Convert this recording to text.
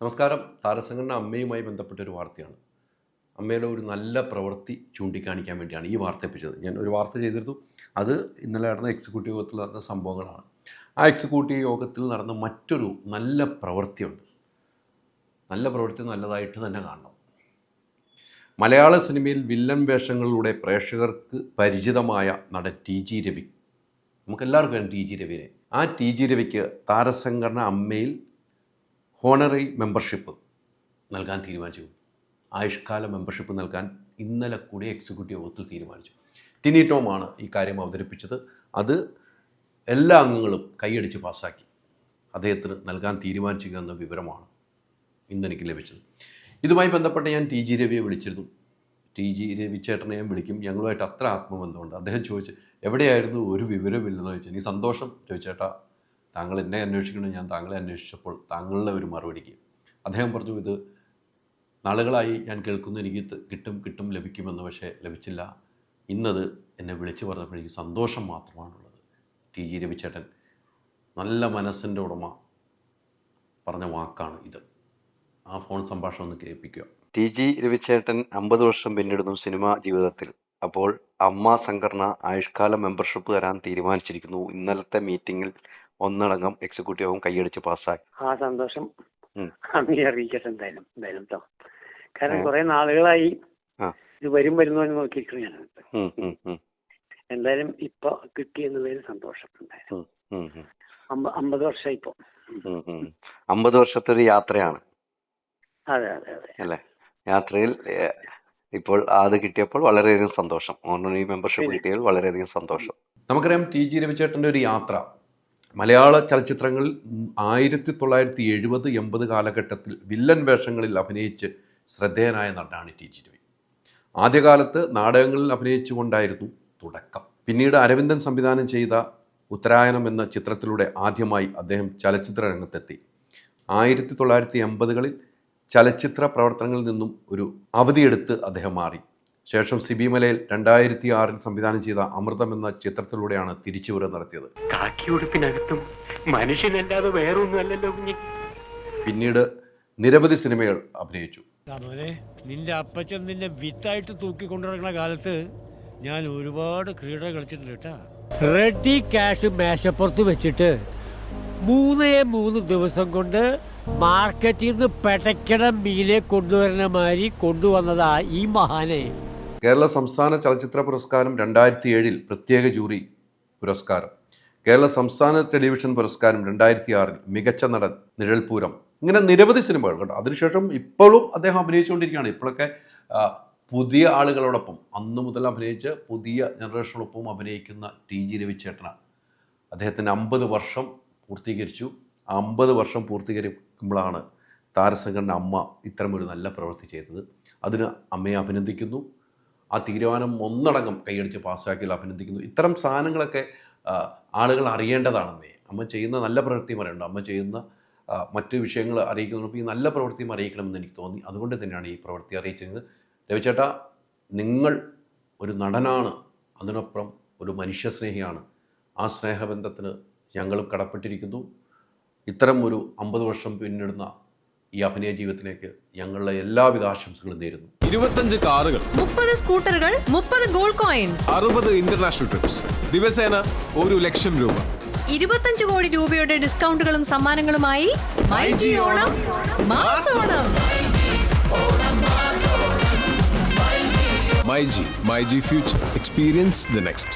നമസ്കാരം. താരസംഘടന അമ്മയുമായി ബന്ധപ്പെട്ട ഒരു വാർത്തയാണ്. അമ്മയുടെ ഒരു നല്ല പ്രവൃത്തി ചൂണ്ടിക്കാണിക്കാൻ വേണ്ടിയാണ് ഈ വാർത്ത എപ്പിച്ചത്. ഞാൻ ഒരു വാർത്ത ചെയ്തിരുന്നു. അത് ഇന്നലെ നടന്ന എക്സിക്യൂട്ടീവ് യോഗത്തിൽ നടന്ന സംഭവങ്ങളാണ്. ആ എക്സിക്യൂട്ടീവ് യോഗത്തിൽ നടന്ന മറ്റൊരു നല്ല പ്രവൃത്തിയുണ്ട്. നല്ല പ്രവൃത്തി നല്ലതായിട്ട് തന്നെ കാണണം. മലയാള സിനിമയിൽ വില്ലൻ വേഷങ്ങളിലൂടെ പ്രേക്ഷകർക്ക് പരിചിതമായ നടൻ ടി ജി രവി. നമുക്കെല്ലാവർക്കും അറിയാം ടി ജി രവിനെ. ആ ടി ജി രവിക്ക് താരസംഘടന അമ്മയിൽ ഹോണററി മെമ്പർഷിപ്പ് നൽകാൻ തീരുമാനിച്ചു. ആയുഷ്കാല മെമ്പർഷിപ്പ് നൽകാൻ ഇന്നലെ കൂടി എക്സിക്യൂട്ടീവ് യോഗത്തിൽ തീരുമാനിച്ചു. ടിനി ടോമാണ് ഈ കാര്യം അവതരിപ്പിച്ചത്. അത് എല്ലാ അംഗങ്ങളും കൈയടിച്ച് പാസ്സാക്കി. അദ്ദേഹത്തിന് നൽകാൻ തീരുമാനിച്ചു എന്ന വിവരമാണ് ഇന്നെനിക്ക് ലഭിച്ചത്. ഇതുമായി ബന്ധപ്പെട്ട് ഞാൻ ടി ജി രവിയെ വിളിച്ചിരുന്നു. ടി ജി രവി ചേട്ടനെ ഞാൻ വിളിക്കും, ഞങ്ങളുമായിട്ട് അത്ര ആത്മബന്ധമുണ്ട്. അദ്ദേഹം ചോദിച്ചു എവിടെയായിരുന്നു, ഒരു വിവരമില്ലെന്ന് ചോദിച്ചു. നീ സന്തോഷം രവിച്ചേട്ടാ, താങ്കൾ എന്നെ അന്വേഷിക്കണം, ഞാൻ താങ്കളെ അന്വേഷിച്ചപ്പോൾ താങ്കളുടെ ഒരു മറുപടിക്ക് അദ്ദേഹം പറഞ്ഞു, ഇത് നാളുകളായി ഞാൻ കേൾക്കുന്നു, എനിക്ക് കിട്ടും ലഭിക്കുമെന്ന്, പക്ഷേ ലഭിച്ചില്ല. ഇന്നത് എന്നെ വിളിച്ചു പറഞ്ഞപ്പോൾ എനിക്ക് സന്തോഷം മാത്രമാണുള്ളത്. ടി ജി രവിച്ചേട്ടൻ നല്ല മനസ്സിൻ്റെ ഉടമ പറഞ്ഞ വാക്കാണ് ഇത്. ആ ഫോൺ സംഭാഷണം ഒന്ന് കേൾപ്പിക്കുക. ടി ജി രവിച്ചേട്ടൻ 50 വർഷം പിന്നിടുന്നു സിനിമാ ജീവിതത്തിൽ. അപ്പോൾ അമ്മ സംഘടന ആയുഷ്കാല മെമ്പർഷിപ്പ് തരാൻ തീരുമാനിച്ചിരിക്കുന്നു. ഇന്നലത്തെ മീറ്റിംഗിൽ ഒന്നടങ്കം എക്സിക്യൂട്ടീവും കൈയടിച്ച് പാസ്സാക്കി. ആ സന്തോഷം അറിയിക്കട്ടെ എന്തായാലും കേട്ടോ. കാരണം കുറെ നാളുകളായി ഇത് വരുന്നു എന്ന് നോക്കിയിരിക്കുന്നു ഞാൻ. എന്തായാലും ഇപ്പൊ കിട്ടിയെന്നതിൽ സന്തോഷം. എന്തായാലും 50 വർഷമായി ഇപ്പൊ. 50 വർഷത്തെ ഒരു യാത്രയാണ്. അതെ അല്ലേ? യാത്രയിൽ ഇപ്പോൾ അത് കിട്ടിയപ്പോൾ വളരെയധികം സന്തോഷം. ഓണററി മെമ്പർഷിപ്പ് കിട്ടിയതിൽ വളരെയധികം സന്തോഷം. നമുക്കറിയാം ടി ജി രവിച്ചേട്ടൻ്റെ ഒരു യാത്ര. മലയാള ചലച്ചിത്രങ്ങളിൽ 1970-80 കാലഘട്ടത്തിൽ വില്ലൻ വേഷങ്ങളിൽ അഭിനയിച്ച് ശ്രദ്ധേയനായ നടനാണ് ടി ജി രവി. ആദ്യകാലത്ത് നാടകങ്ങളിൽ അഭിനയിച്ചുകൊണ്ടായിരുന്നു തുടക്കം. പിന്നീട് അരവിന്ദൻ സംവിധാനം ചെയ്ത ഉത്തരായനം എന്ന ചിത്രത്തിലൂടെ ആദ്യമായി അദ്ദേഹം ചലച്ചിത്ര രംഗത്തെത്തി. 1980-കളിൽ ചലച്ചിത്ര പ്രവർത്തനങ്ങളിൽ നിന്നും ഒരു അവധിയെടുത്ത് അദ്ദേഹം മാറി. ശേഷം സിബി മലയിൽ 2006 സംവിധാനം ചെയ്ത അമൃതം എന്ന ചിത്രത്തിലൂടെയാണ് തിരിച്ചുവരവ് നടത്തിയത്. കാക്കിയുടുപ്പിനകത്തും മനുഷ്യനല്ലാതെ വേറൊന്നുമല്ലല്ലോ. പിന്നീട് നിരവധി സിനിമകൾ അഭിനയിച്ചു. നിന്റെ അപ്പച്ചൻ നിന്നെ വിത്തായിട്ട് തൂക്കിക്കൊണ്ടിരിക്കുന്ന കാലത്ത് ഞാൻ ഒരുപാട് ക്രീഡ കളിച്ചിട്ടുണ്ട് കേട്ടാ. റെഡി ക്യാഷ് മേശപ്പുറത്ത് വെച്ചിട്ട് 3 ദിവസം കൊണ്ട് മാർക്കറ്റിൽ നിന്ന് പെടക്കണ മീനെ കൊണ്ടുവരുന്ന മാതിരി കൊണ്ടുവന്നതാ ഈ മഹാനെ. കേരള സംസ്ഥാന ചലച്ചിത്ര പുരസ്കാരം 2007 പ്രത്യേക ജൂറി പുരസ്കാരം, കേരള സംസ്ഥാന ടെലിവിഷൻ പുരസ്കാരം 2006 മികച്ച നടൻ നിഴൽപൂരം, ഇങ്ങനെ നിരവധി സിനിമകൾ കണ്ടു. അതിനുശേഷം ഇപ്പോഴും അദ്ദേഹം അഭിനയിച്ചുകൊണ്ടിരിക്കുകയാണ്. ഇപ്പോഴൊക്കെ പുതിയ ആളുകളോടൊപ്പം, അന്നു മുതൽ അഭിനയിച്ച് പുതിയ ജനറേഷനോടൊപ്പം അഭിനയിക്കുന്ന ടി ജി രവിച്ചേട്ടനാണ്. അദ്ദേഹത്തിന് 50 വർഷം പൂർത്തീകരിച്ചു. 50 വർഷം പൂർത്തീകരിക്കുമ്പോഴാണ് താരസംഘടന അമ്മ ഇത്തരമൊരു നല്ല പ്രവൃത്തി ചെയ്തത്. അതിന് അമ്മയെ അഭിനന്ദിക്കുന്നു. ആ തീരുമാനം ഒന്നടങ്കം കൈയടിച്ച് പാസ്സാക്കിയാൽ അഭിനന്ദിക്കുന്നു. ഇത്തരം സാധനങ്ങളൊക്കെ ആളുകൾ അറിയേണ്ടതാണെന്നേ. അമ്മ ചെയ്യുന്ന നല്ല പ്രവൃത്തിയും അറിയണ്ട, അമ്മ ചെയ്യുന്ന മറ്റ് വിഷയങ്ങൾ അറിയിക്കുന്നതിനൊപ്പം ഈ നല്ല പ്രവൃത്തിയും അറിയിക്കണമെന്ന് എനിക്ക് തോന്നി. അതുകൊണ്ട് തന്നെയാണ് ഈ പ്രവൃത്തി അറിയിച്ചത്. രവിചേട്ടാ, നിങ്ങൾ ഒരു നടനാണ്, അതിനപ്പുറം ഒരു മനുഷ്യസ്നേഹിയാണ്. ആ സ്നേഹബന്ധത്തിന് ഞങ്ങളും കടപ്പെട്ടിരിക്കുന്നു. ഇത്തരം ഒരു 50 വർഷം പിന്നിടുന്ന ഈ അഭിനയ ജീവിതത്തിലേക്ക് ഞങ്ങളുടെ എല്ലാവിധ ആശംസകളും നേരുന്നു. 25 കാറുകൾ, 30 സ്കൂട്ടറുകൾ, 30 ഗോൾഡ് കോയിൻസ്, 60 ഇന്റർനാഷണൽ ട്രിപ്സ്, ദിവസേന 1 ലക്ഷം രൂപ, 25 കോടി രൂപയുടെ ഡിസ്കൗണ്ടുകളും സമ്മാനങ്ങളുമായി മൈജി ഓണം മാസോണം. MyG future, experience the next.